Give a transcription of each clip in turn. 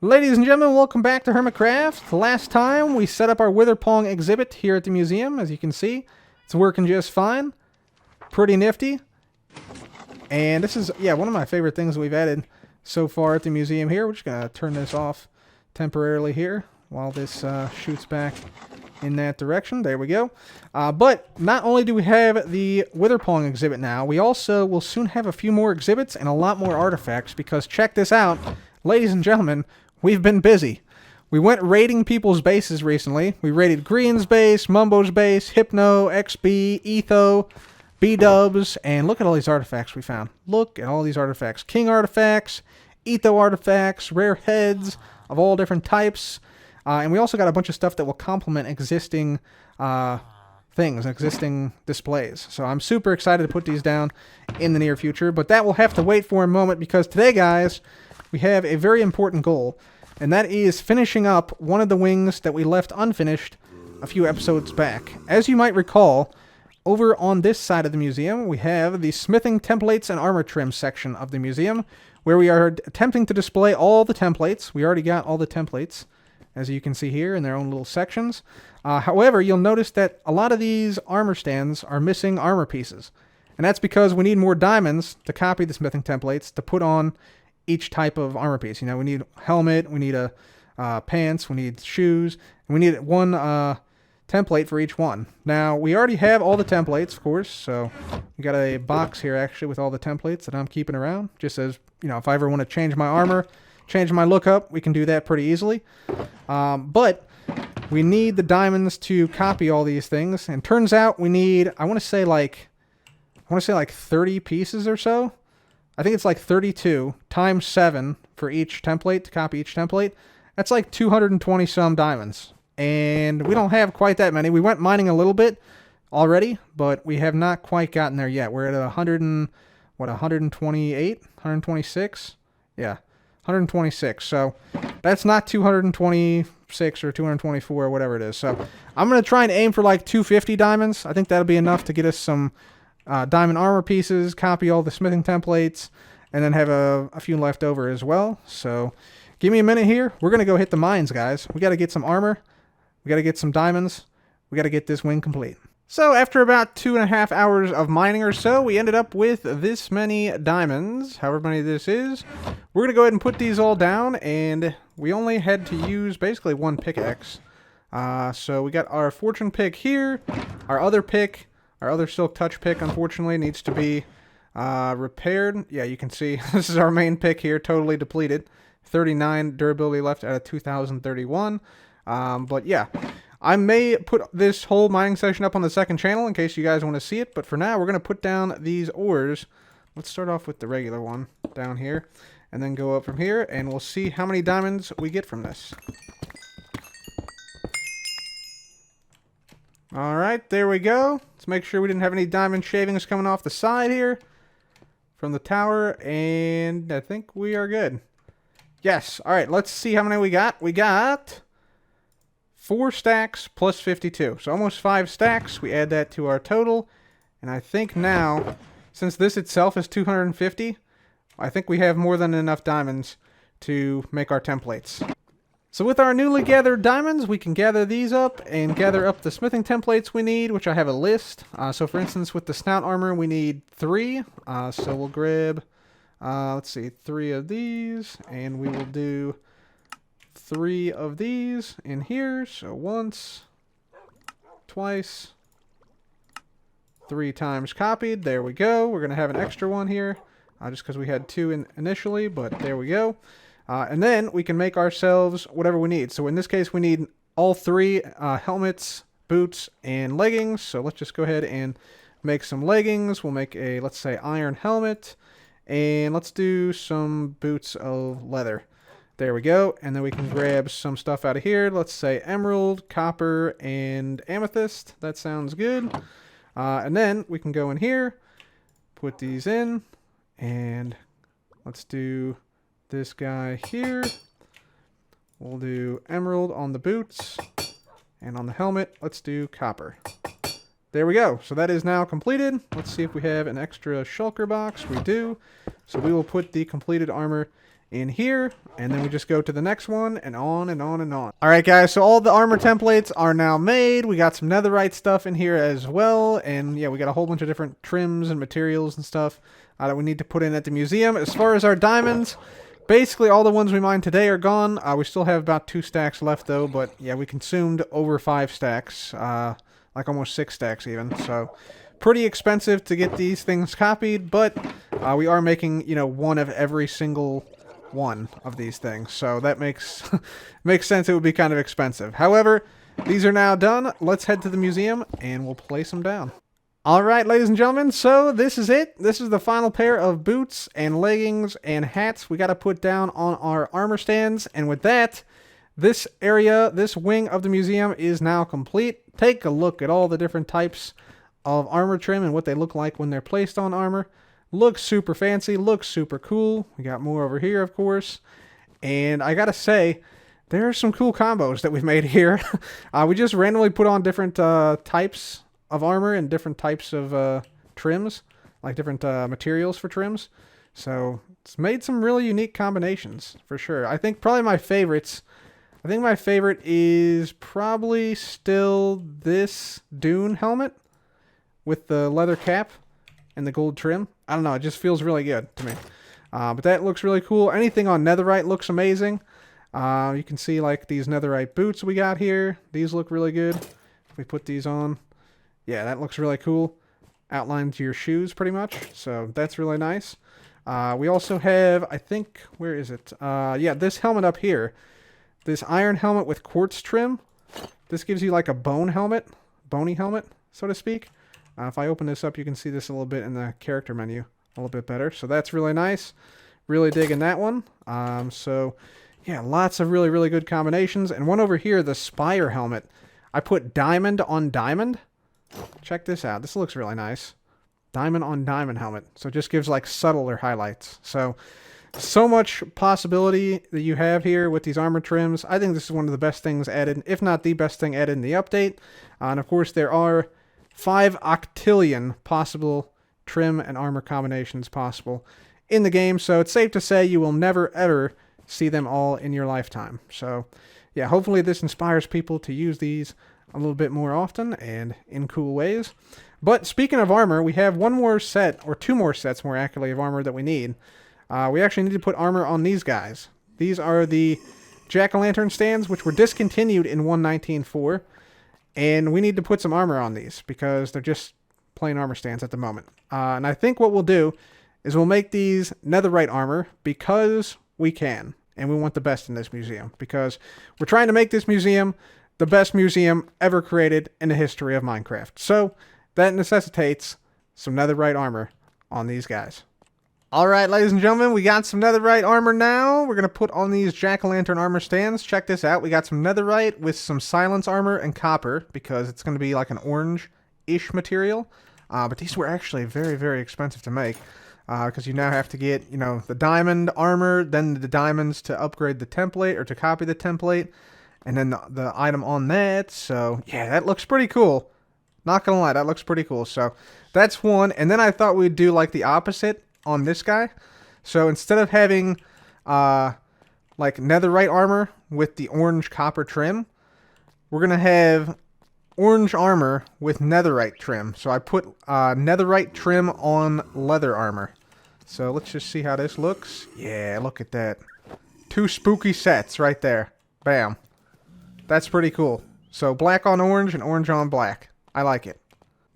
Ladies and gentlemen, welcome back to Hermitcraft. Last time we set up our Witherpong exhibit here at the museum. As you can see, it's working just fine. Pretty nifty. And this is, one of my favorite things we've added so far at the museum here. We're just going to turn this off temporarily here while this shoots back in that direction. There we go. But not only do we have the Witherpong exhibit now, we also will soon have a few more exhibits and a lot more artifacts, because check this out, ladies and gentlemen, we've been busy. We went raiding people's bases recently. We raided Green's base, Mumbo's base, Hypno, XB, Etho, B-Dubs, and look at all these artifacts we found. Look at all these artifacts. King artifacts, Etho artifacts, rare heads of all different types. And we also got a bunch of stuff that will complement existing things, existing displays. So I'm super excited to put these down in the near future. But that will have to wait for a moment, because today, guys, we have a very important goal, and that is finishing up one of the wings that we left unfinished a few episodes back. As you might recall, over on this side of the museum, we have the smithing templates and armor trim section of the museum, where we are attempting to display all the templates. We already got all the templates, as you can see here, in their own little sections. However, you'll notice that a lot of these armor stands are missing armor pieces, and that's because we need more diamonds to copy the smithing templates to put on each type of armor piece. You know, we need a helmet, we need a pants, we need shoes, and we need one template for each one. Now, we already have all the templates, of course, so we got a box here actually with all the templates that I'm keeping around, just as, you know, if I ever want to change my armor, change my lookup, we can do that pretty easily. But we need the diamonds to copy all these things, and turns out we need, I want to say like 30 pieces or so. I think it's like 32 times 7 for each template, to copy each template. That's like 220 some diamonds. And we don't have quite that many. We went mining a little bit already, but we have not quite gotten there yet. We're at 128, 126? Yeah, 126. So that's not 226 or 224 or whatever it is. So I'm going to try and aim for like 250 diamonds. I think that'll be enough to get us some diamond armor pieces, copy all the smithing templates, and then have a few left over as well. So give me a minute here. We're going to go hit the mines, guys. We got to get some armor. We got to get some diamonds. We got to get this wing complete. So after about 2.5 hours of mining or so, we ended up with this many diamonds, however many this is. We're going to go ahead and put these all down, and we only had to use basically one pickaxe. So we got our fortune pick here. Our other Silk Touch pick, unfortunately, needs to be repaired. Yeah, you can see this is our main pick here, totally depleted. 39 durability left out of 2031. But yeah, I may put this whole mining session up on the second channel in case you guys want to see it. But for now, we're going to put down these ores. Let's start off with the regular one down here, and then go up from here, and we'll see how many diamonds we get from this. Alright, there we go. Let's make sure we didn't have any diamond shavings coming off the side here from the tower, and I think we are good. Yes, alright, let's see how many we got. We got 4 stacks plus 52, so almost 5 stacks. We add that to our total, and I think now, since this itself is 250, I think we have more than enough diamonds to make our templates. So with our newly gathered diamonds, we can gather these up and gather up the smithing templates we need, which I have a list. So for instance, with the snout armor, we need 3. So we'll grab, let's see, 3 of these, and we will do 3 of these in here. So once, twice, 3 times copied. There we go. We're going to have an extra one here, just because we had 2 initially, but there we go. And then we can make ourselves whatever we need. So in this case, we need all 3 helmets, boots, and leggings. So let's just go ahead and make some leggings. We'll make a, let's say, iron helmet. And let's do some boots of leather. There we go. And then we can grab some stuff out of here. Let's say emerald, copper, and amethyst. That sounds good. And then we can go in here, put these in, and let's do this guy here. We'll do emerald on the boots, and on the helmet, let's do copper. There we go. So that is now completed. Let's see if we have an extra shulker box. We do. So we will put the completed armor in here, and then we just go to the next one, and on and on and on. Alright guys, so all the armor templates are now made. We got some netherite stuff in here as well, and yeah, we got a whole bunch of different trims and materials and stuff that we need to put in at the museum. As far as our diamonds, basically all the ones we mined today are gone. We still have about 2 stacks left though, but yeah, we consumed over 5 stacks, like almost 6 stacks even, so pretty expensive to get these things copied, but we are making, you know, one of every single one of these things, so that makes makes sense. It would be kind of expensive. However, these are now done. Let's head to the museum and we'll place them down. Alright, ladies and gentlemen, so this is it. This is the final pair of boots and leggings and hats we got to put down on our armor stands, and with that, this area, this wing of the museum is now complete. Take a look at all the different types of armor trim and what they look like when they're placed on armor. Looks super fancy, looks super cool. We got more over here, of course. And I gotta say, there are some cool combos that we've made here. We just randomly put on different types of armor and different types of trims, like different materials for trims. So it's made some really unique combinations, for sure. I think probably my favorites, I think my favorite is probably still this Dune helmet with the leather cap and the gold trim. I don't know, it just feels really good to me. But that looks really cool. Anything on netherite looks amazing. You can see like these netherite boots we got here. These look really good. If we put these on, yeah, that looks really cool. Outlines your shoes pretty much, so that's really nice. We also have, I think, where is it? Yeah, this helmet up here. This iron helmet with quartz trim. This gives you like a bony helmet, so to speak. If I open this up, you can see this a little bit in the character menu a little bit better. So that's really nice. Really digging that one. So, yeah, lots of really, really good combinations. And one over here, the Spire helmet. I put diamond on diamond. Check this out. This looks really nice. Diamond on diamond helmet. So it just gives like subtler highlights. So much possibility that you have here with these armor trims. I think this is one of the best things added, if not the best thing added in the update. And of course, there are 5 octillion possible trim and armor combinations possible in the game, so it's safe to say you will never ever see them all in your lifetime. So yeah, hopefully this inspires people to use these a little bit more often and in cool ways. But speaking of armor, we have one more set, or 2 more sets more accurately, of armor that we need. We actually need to put armor on these guys. These are the jack-o'-lantern stands, which were discontinued in 1.19.4. And we need to put some armor on these because they're just plain armor stands at the moment. And I think what we'll do is we'll make these netherite armor because we can. And we want the best in this museum because we're trying to make this museum the best museum ever created in the history of Minecraft. So that necessitates some netherite armor on these guys. Alright, ladies and gentlemen, we got some netherite armor now. We're going to put on these jack-o'-lantern armor stands. Check this out. We got some netherite with some silence armor and copper, because it's going to be like an orange-ish material. But these were actually very, very expensive to make, because you now have to get, you know, the diamond armor, then the diamonds to upgrade the template, or to copy the template, and then the item on that. So, yeah, that looks pretty cool. Not going to lie, that looks pretty cool. So, that's one. And then I thought we'd do, like, the opposite on this guy. So instead of having like netherite armor with the orange copper trim, we're gonna have orange armor with netherite trim. So I put netherite trim on leather armor. So let's just see how this looks. Yeah, look at that. 2 spooky sets right there. Bam. That's pretty cool. So black on orange and orange on black. I like it.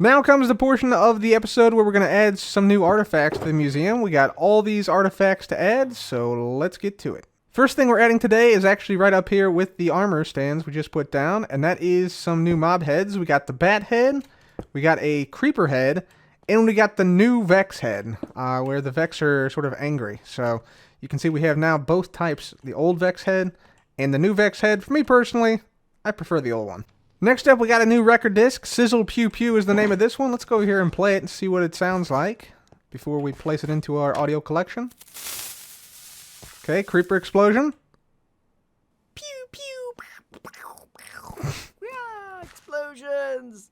Now comes the portion of the episode where we're going to add some new artifacts to the museum. We got all these artifacts to add, so let's get to it. First thing we're adding today is actually right up here with the armor stands we just put down, and that is some new mob heads. We got the bat head, we got a creeper head, and we got the new Vex head, where the Vex are sort of angry. So you can see we have now both types, the old Vex head and the new Vex head. For me personally, I prefer the old one. Next up, we got a new record disc. Sizzle Pew Pew is the name of this one. Let's go here and play it and see what it sounds like before we place it into our audio collection. Okay, creeper explosion. Pew pew. Explosions.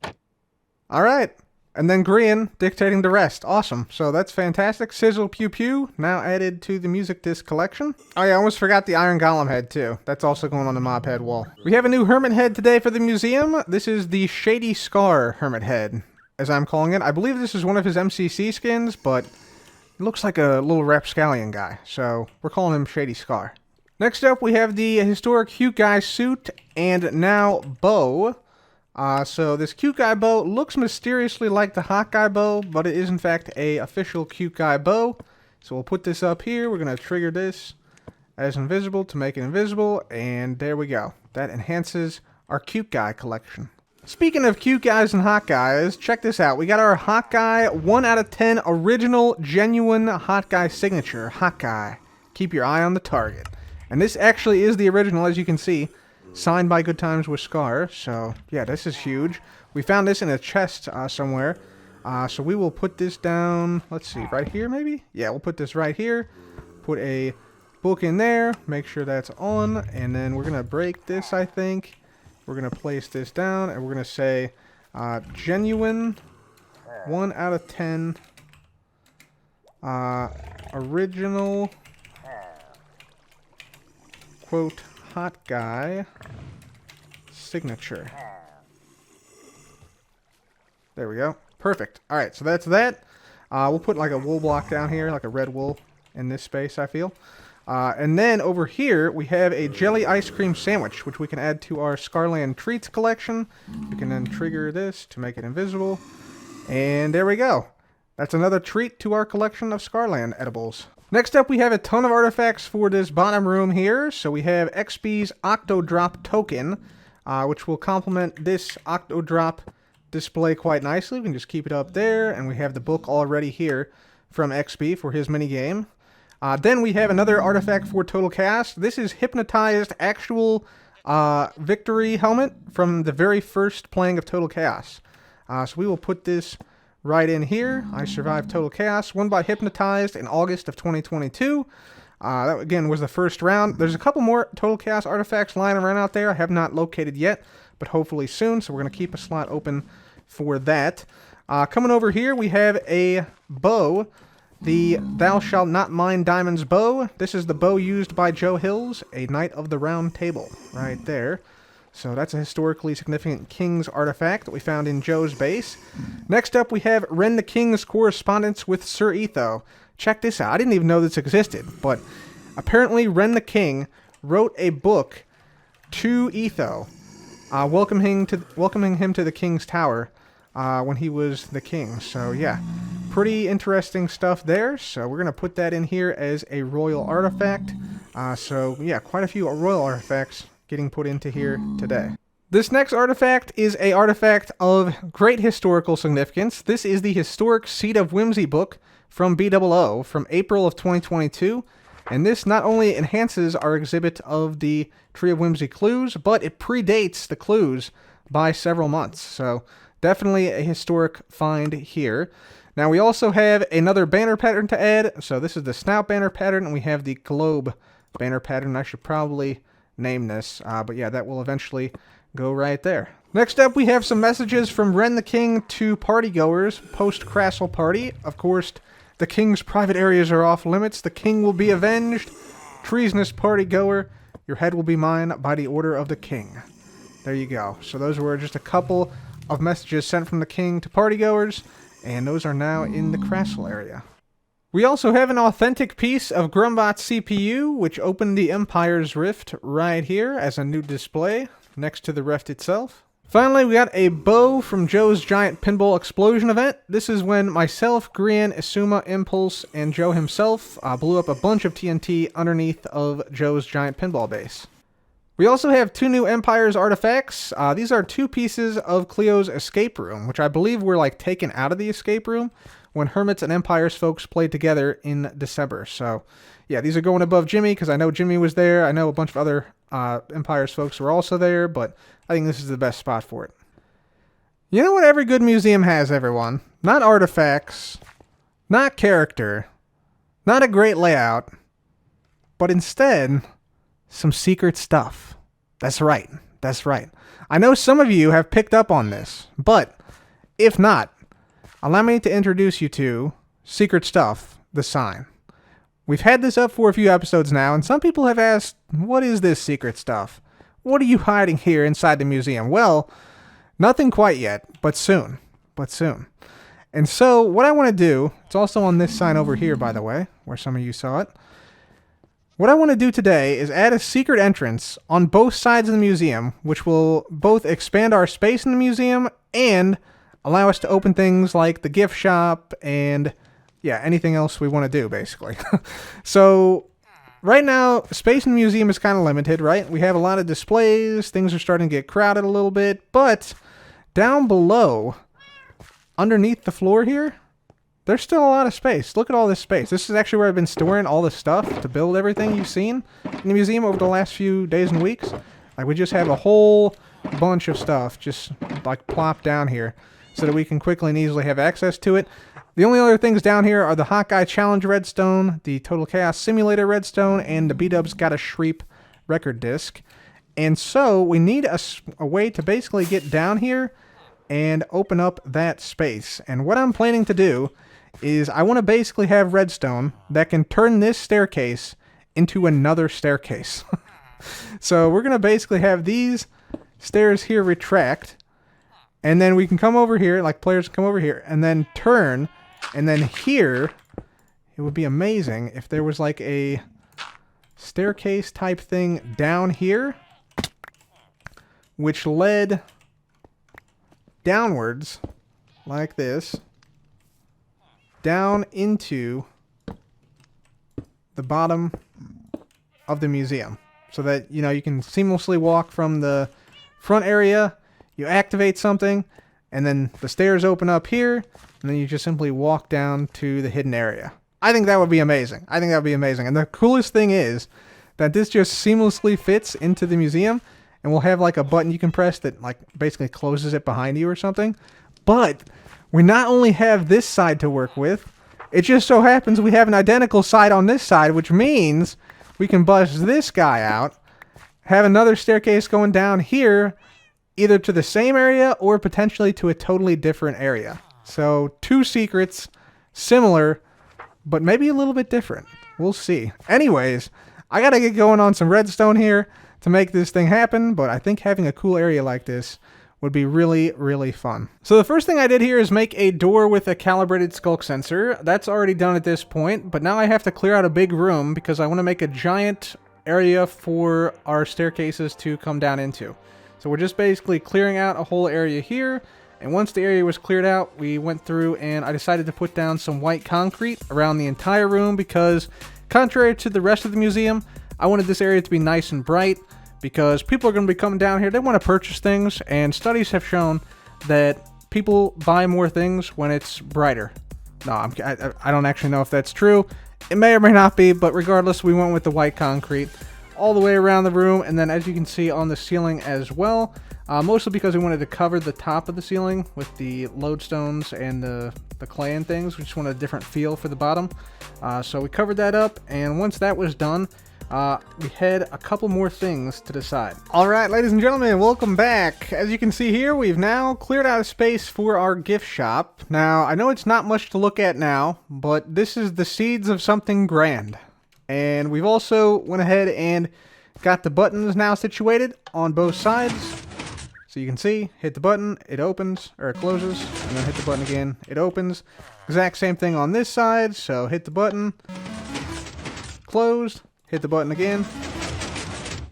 All right. And then green dictating the rest. Awesome. So that's fantastic. Sizzle Pew Pew, now added to the music disc collection. Oh yeah, I almost forgot the Iron Golem head too. That's also going on the mob head wall. We have a new hermit head today for the museum. This is the Shady Scar hermit head, as I'm calling it. I believe this is one of his MCC skins, but it looks like a little rapscallion guy. So we're calling him Shady Scar. Next up, we have the historic cute guy suit and now bow. So this cute guy bow looks mysteriously like the hot guy bow, but it is in fact a official cute guy bow. So we'll put this up here. We're going to trigger this as invisible to make it invisible, and there we go. That enhances our cute guy collection. Speaking of cute guys and hot guys, check this out. We got our hot guy 1 out of 10 original genuine hot guy signature. Hot guy. Keep your eye on the target. And this actually is the original, as you can see. Signed by Good Times with Scar. So, yeah, this is huge. We found this in a chest somewhere. So we will put this down, let's see, right here maybe? Yeah, we'll put this right here. Put a book in there. Make sure that's on. And then we're going to break this, I think. We're going to place this down. And we're going to say genuine 1 out of 10 original quote hot guy signature. There we go. Perfect. All right, so that's that. We'll put like a wool block down here, like a red wool in this space, I feel. And then over here, we have a jelly ice cream sandwich, which we can add to our Scarland Treats collection. We can then trigger this to make it invisible. And there we go. That's another treat to our collection of Scarland edibles. Next up, we have a ton of artifacts for this bottom room here. So we have XB's Octodrop token, which will complement this Octodrop display quite nicely. We can just keep it up there, and we have the book already here from XB for his minigame. Then we have another artifact for Total Chaos. This is Hypnotized actual victory helmet from the very first playing of Total Chaos. So we will put this right in here. I survived Total Chaos, won by Hypnotized in August of 2022. That, again, was the first round. There's a couple more Total Chaos artifacts lying around out there I have not located yet, but hopefully soon, so we're going to keep a slot open for that. Coming over here, we have a bow, the Thou Shalt Not Mine Diamonds bow. This is the bow used by Joe Hills, a Knight of the Round Table, right there. So that's a historically significant King's artifact that we found in Joe's base. Next up, we have Ren the King's correspondence with Sir Etho. Check this out. I didn't even know this existed, but apparently Ren the King wrote a book to Etho, welcoming him to the King's Tower when he was the king. So yeah, pretty interesting stuff there. So we're going to put that in here as a royal artifact. So yeah, quite a few royal artifacts getting put into here today. This next artifact is an artifact of great historical significance. This is the Historic Seed of Whimsy book from BOO from April of 2022. And this not only enhances our exhibit of the Tree of Whimsy clues, but it predates the clues by several months. So definitely a historic find here. Now we also have another banner pattern to add. So this is the Snout banner pattern, and we have the Globe banner pattern. I should probably name this, but yeah, that will eventually go right there. Next up, we have some messages from Ren the King to partygoers post-Crassle party. Of course, the King's private areas are off limits. The King will be avenged. Treasonous partygoer, your head will be mine by the order of the King. There you go. So those were just a couple of messages sent from the King to partygoers, and those are now in the Crassle area. We also have an authentic piece of Grumbot's CPU, which opened the Empire's Rift right here as a new display next to the Rift itself. Finally, we got a bow from Joe's Giant Pinball Explosion event. This is when myself, Grian, Isuma, Impulse, and Joe himself blew up a bunch of TNT underneath of Joe's Giant Pinball base. We also have 2 new Empire's artifacts. These are 2 pieces of Cleo's escape room, which I believe were like taken out of the escape room when Hermit's and Empire's folks played together in December. So yeah, these are going above Jimmy because I know Jimmy was there. I know a bunch of other Empire's folks were also there, but I think this is the best spot for it. You know what every good museum has, everyone? Not artifacts, not character, not a great layout, but instead some secret stuff. That's right. That's right. I know some of you have picked up on this, but if not, allow me to introduce you to Secret Stuff, the sign. We've had this up for a few episodes now, and some people have asked, what is this secret stuff? What are you hiding here inside the museum? Well, nothing quite yet, but soon. But soon. And so, what I want to do, it's also on this sign over here, by the way, where some of you saw it. What I want to do today is add a secret entrance on both sides of the museum, which will both expand our space in the museum and allow us to open things like the gift shop and, yeah, anything else we want to do, basically. So, right now, space in the museum is kind of limited, right? We have a lot of displays, things are starting to get crowded a little bit, but down below, underneath the floor here, there's still a lot of space. Look at all this space. This is actually where I've been storing all the stuff to build everything you've seen in the museum over the last few days and weeks. Like, we just have a whole bunch of stuff just, like, plopped down here so that we can quickly and easily have access to it. The only other things down here are the Hawkeye Challenge Redstone, the Total Chaos Simulator Redstone, and the B-Dub's Gotta Shreep record disc. And so, we need a way to basically get down here and open up that space. And what I'm planning to do is I want to basically have redstone that can turn this staircase into another staircase. So we're going to basically have these stairs here retract, and then we can come over here, like players can come over here, and then turn, and then here, it would be amazing if there was like a staircase type thing down here, which led downwards, like this, down into the bottom of the museum. So that, you know, you can seamlessly walk from the front area, you activate something, and then the stairs open up here, and then you just simply walk down to the hidden area. I think that would be amazing. I think that would be amazing. And the coolest thing is that this just seamlessly fits into the museum, and we'll have like a button you can press that like basically closes it behind you or something. But we not only have this side to work with, it just so happens we have an identical side on this side, which means we can bust this guy out, have another staircase going down here, either to the same area or potentially to a totally different area. So, two secrets, similar, but maybe a little bit different. We'll see. Anyways, I gotta get going on some redstone here to make this thing happen, but I think having a cool area like this would be really, really fun. So the first thing I did here is make a door with a calibrated skulk sensor. That's already done at this point, but now I have to clear out a big room because I want to make a giant area for our staircases to come down into. So we're just basically clearing out a whole area here, and once the area was cleared out, we went through and I decided to put down some white concrete around the entire room because, contrary to the rest of the museum, I wanted this area to be nice and bright, because people are going to be coming down here. They want to purchase things, and studies have shown that people buy more things when it's brighter. No, I don't actually know if that's true. It may or may not be, but regardless, we went with the white concrete all the way around the room, and then as you can see on the ceiling as well, mostly because we wanted to cover the top of the ceiling with the lodestones and the clay and things. We just wanted a different feel for the bottom. So we covered that up, and once that was done, we had a couple more things to decide. Alright, ladies and gentlemen, welcome back. As you can see here, we've now cleared out a space for our gift shop. Now, I know it's not much to look at now, but this is the seeds of something grand. And we've also went ahead and got the buttons now situated on both sides. So you can see, hit the button, it opens, or it closes, and then hit the button again, it opens. Exact same thing on this side, so hit the button, closed, hit the button again,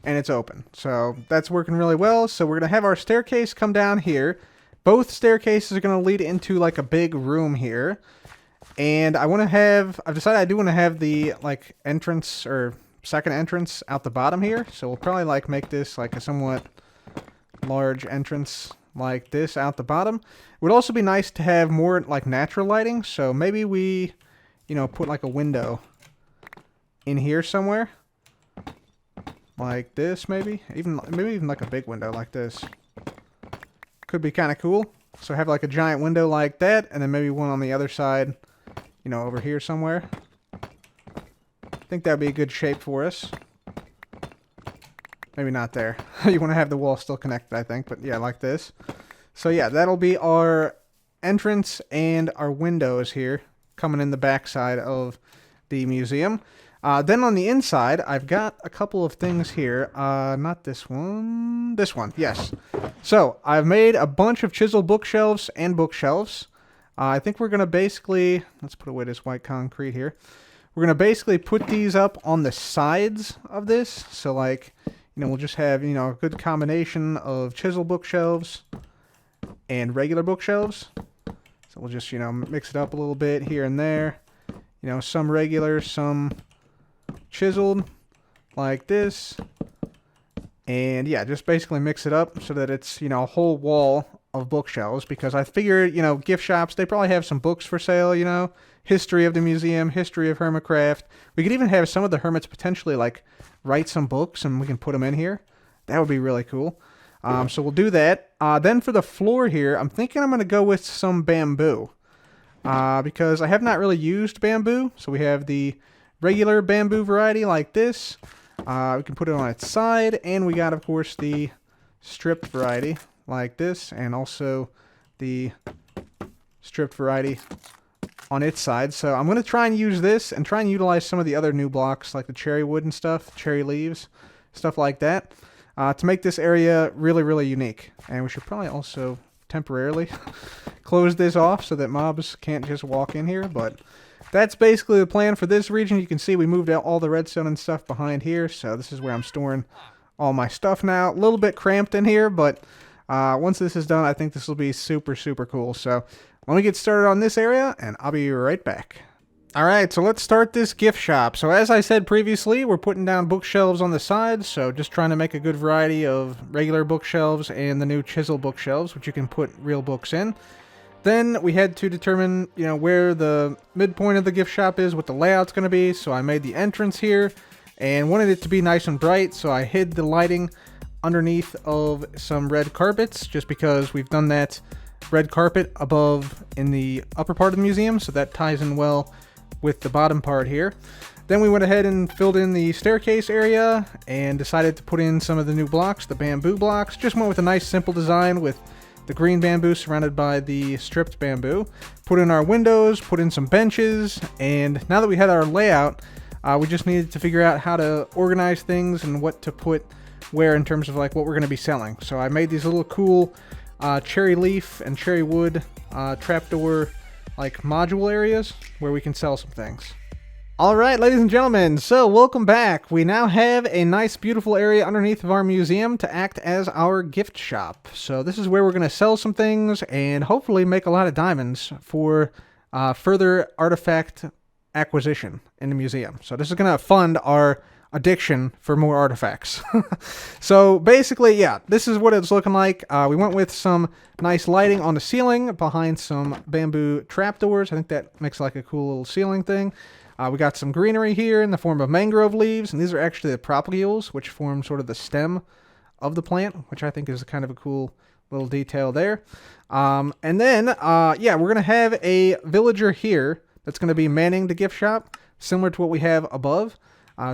and it's open. So that's working really well. So we're going to have our staircase come down here. Both staircases are going to lead into like a big room here. And I've decided I do want to have the like entrance or second entrance out the bottom here. So we'll probably like make this like a somewhat large entrance like this out the bottom. It would also be nice to have more like natural lighting. So maybe we, put like a window in here somewhere, like this, maybe even like a big window like this. Could be kind of cool. So have like a giant window like that, and then maybe one on the other side, over here somewhere. I think that'd be a good shape for us. Maybe not there. You want to have the wall still connected, I think, but yeah, like this. So yeah, that'll be our entrance and our windows here coming in the backside of the museum. Then on the inside, I've got a couple of things here. Not this one. This one, yes. So, I've made a bunch of chiseled bookshelves and bookshelves. I think we're going to basically... Let's put away this white concrete here. We're going to basically put these up on the sides of this. So, like, we'll just have, a good combination of chiseled bookshelves and regular bookshelves. So, we'll just, mix it up a little bit here and there. Some regular, some chiseled like this, and yeah, just basically mix it up so that it's a whole wall of bookshelves, because I figured gift shops, they probably have some books for sale, history of the museum, history of Hermitcraft. We could even have some of the hermits potentially like write some books and we can put them in here. That would be really cool. So we'll do that. Then for the floor here, I'm thinking I'm going to go with some bamboo, because I have not really used bamboo. So we have the regular bamboo variety like this. We can put it on its side, and we got, of course, the stripped variety like this, and also the stripped variety on its side. So I'm going to try and use this and try and utilize some of the other new blocks like the cherry wood and stuff, cherry leaves, stuff like that, to make this area really, really unique. And we should probably also temporarily close this off so that mobs can't just walk in here, but that's basically the plan for this region. You can see we moved out all the redstone and stuff behind here, so this is where I'm storing all my stuff now. A little bit cramped in here, but once this is done, I think this will be super, super cool. So let me get started on this area, and I'll be right back. Alright, so let's start this gift shop. So as I said previously, we're putting down bookshelves on the sides, so just trying to make a good variety of regular bookshelves and the new chisel bookshelves, which you can put real books in. Then we had to determine, where the midpoint of the gift shop is, what the layout's going to be. So I made the entrance here and wanted it to be nice and bright. So I hid the lighting underneath of some red carpets, just because we've done that red carpet above in the upper part of the museum. So that ties in well with the bottom part here. Then we went ahead and filled in the staircase area and decided to put in some of the new blocks, the bamboo blocks. Just went with a nice simple design with the green bamboo surrounded by the stripped bamboo. Put in our windows, put in some benches, and now that we had our layout, we just needed to figure out how to organize things and what to put where in terms of like what we're going to be selling. So I made these little cool cherry leaf and cherry wood trapdoor like module areas where we can sell some things. Alright, ladies and gentlemen, so welcome back. We now have a nice, beautiful area underneath of our museum to act as our gift shop. So this is where we're going to sell some things and hopefully make a lot of diamonds for further artifact acquisition in the museum. So this is going to fund our addiction for more artifacts. So basically, yeah, this is what it's looking like. We went with some nice lighting on the ceiling behind some bamboo trapdoors. I think that makes like a cool little ceiling thing. We got some greenery here in the form of mangrove leaves, and these are actually the propagules, which form sort of the stem of the plant, which I think is kind of a cool little detail there. And then, yeah, we're going to have a villager here that's going to be manning the gift shop, similar to what we have above.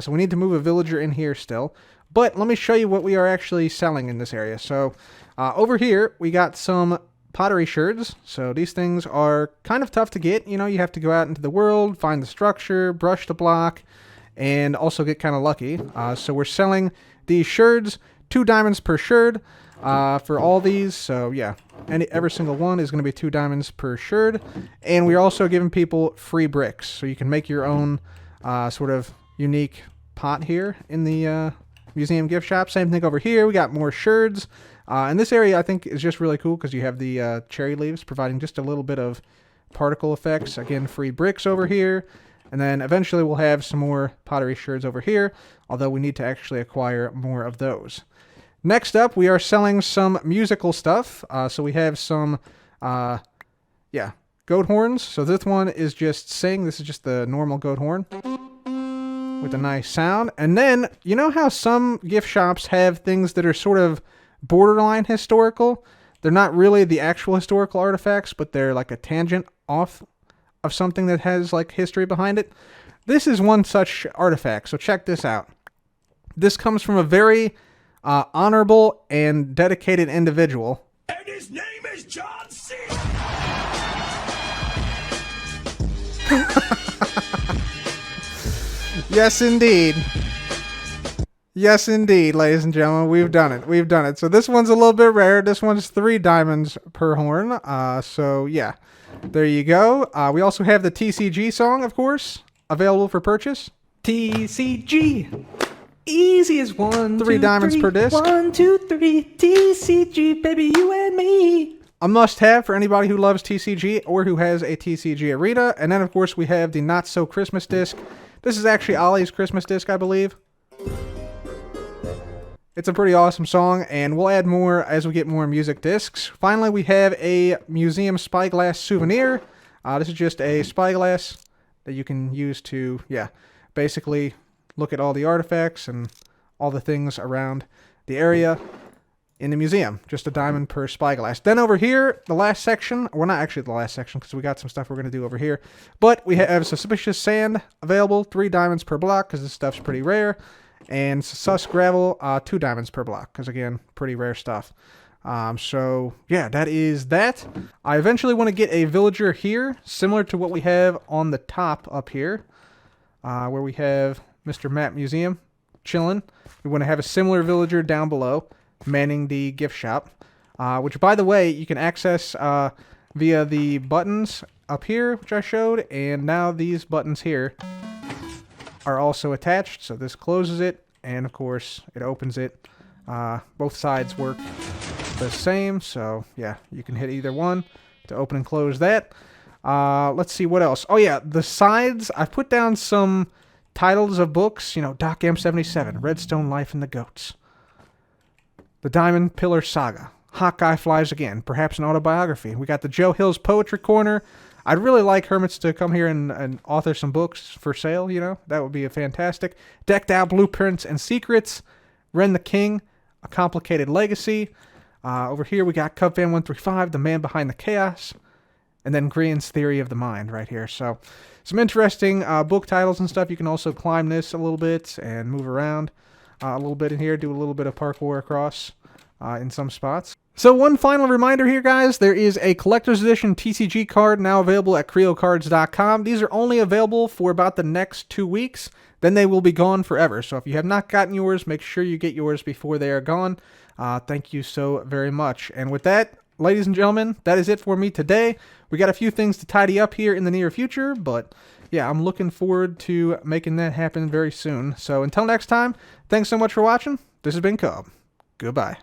So we need to move a villager in here still. But let me show you what we are actually selling in this area. So over here, we got some pottery sherds. So these things are kind of tough to get. You have to go out into the world, find the structure, brush the block, and also get kind of lucky. So we're selling these sherds, 2 diamonds per sherd for all these. So yeah, every single one is going to be 2 diamonds per sherd. And we're also giving people free bricks. So you can make your own sort of unique pot here in the museum gift shop. Same thing over here. We got more sherds. And this area, I think, is just really cool because you have the cherry leaves providing just a little bit of particle effects. Again, free bricks over here. And then eventually we'll have some more pottery sherds over here, although we need to actually acquire more of those. Next up, we are selling some musical stuff. So we have some, goat horns. So this one is just sing. This is just the normal goat horn with a nice sound. And then, you know how some gift shops have things that are sort of borderline historical? They're not really the actual historical artifacts, but they're like a tangent off of something that has like history behind it. This is one such artifact, so check this out. This comes from a very honorable and dedicated individual. And his name is John C. Yes, indeed. Yes, indeed, ladies and gentlemen. We've done it. We've done it. So this one's a little bit rare. This one's 3 diamonds per horn. So, yeah. There you go. We also have the TCG song, of course, available for purchase. TCG. Easy as 1, 3 diamonds per disc. 1, 2, 3. TCG, baby, you and me. A must-have for anybody who loves TCG or who has a TCG arena. And then, of course, we have the Not So Christmas disc. This is actually Ollie's Christmas disc, I believe. It's a pretty awesome song, and we'll add more as we get more music discs. Finally, we have a museum spyglass souvenir. This is just a spyglass that you can use to, basically look at all the artifacts and all the things around the area in the museum. Just a diamond per spyglass. Then over here, the last section, well, not actually the last section, because we got some stuff we're going to do over here, but we have suspicious sand available, 3 diamonds per block, because this stuff's pretty rare. And sus gravel, 2 diamonds per block, because again, pretty rare stuff. So yeah, that is that. I eventually want to get a villager here, similar to what we have on the top up here, where we have Mr. Map Museum chilling. We want to have a similar villager down below, manning the gift shop, which, by the way, you can access via the buttons up here, which I showed, and now these buttons here are also attached. So this closes it, and of course it opens it. Both sides work the same, so yeah, you can hit either one to open and close that. Let's see what else. Oh yeah, the sides, I've put down some titles of books, Doc M77, Redstone Life and the Goats, The Diamond Pillar Saga, Hawkeye Flies Again, perhaps an autobiography. We got the Joe Hill's Poetry Corner. I'd really like Hermits to come here and author some books for sale, That would be a fantastic. Decked Out Blueprints and Secrets. Ren the King, A Complicated Legacy. Over here we got Cub Fan 135, The Man Behind the Chaos. And then Grian's Theory of the Mind right here. So some interesting book titles and stuff. You can also climb this a little bit and move around a little bit in here. Do a little bit of parkour across in some spots. So one final reminder here, guys, there is a collector's edition TCG card now available at creocards.com. These are only available for about the next 2 weeks. Then they will be gone forever. So if you have not gotten yours, make sure you get yours before they are gone. Thank you so very much. And with that, ladies and gentlemen, that is it for me today. We got a few things to tidy up here in the near future, but yeah, I'm looking forward to making that happen very soon. So until next time, thanks so much for watching. This has been Cub. Goodbye.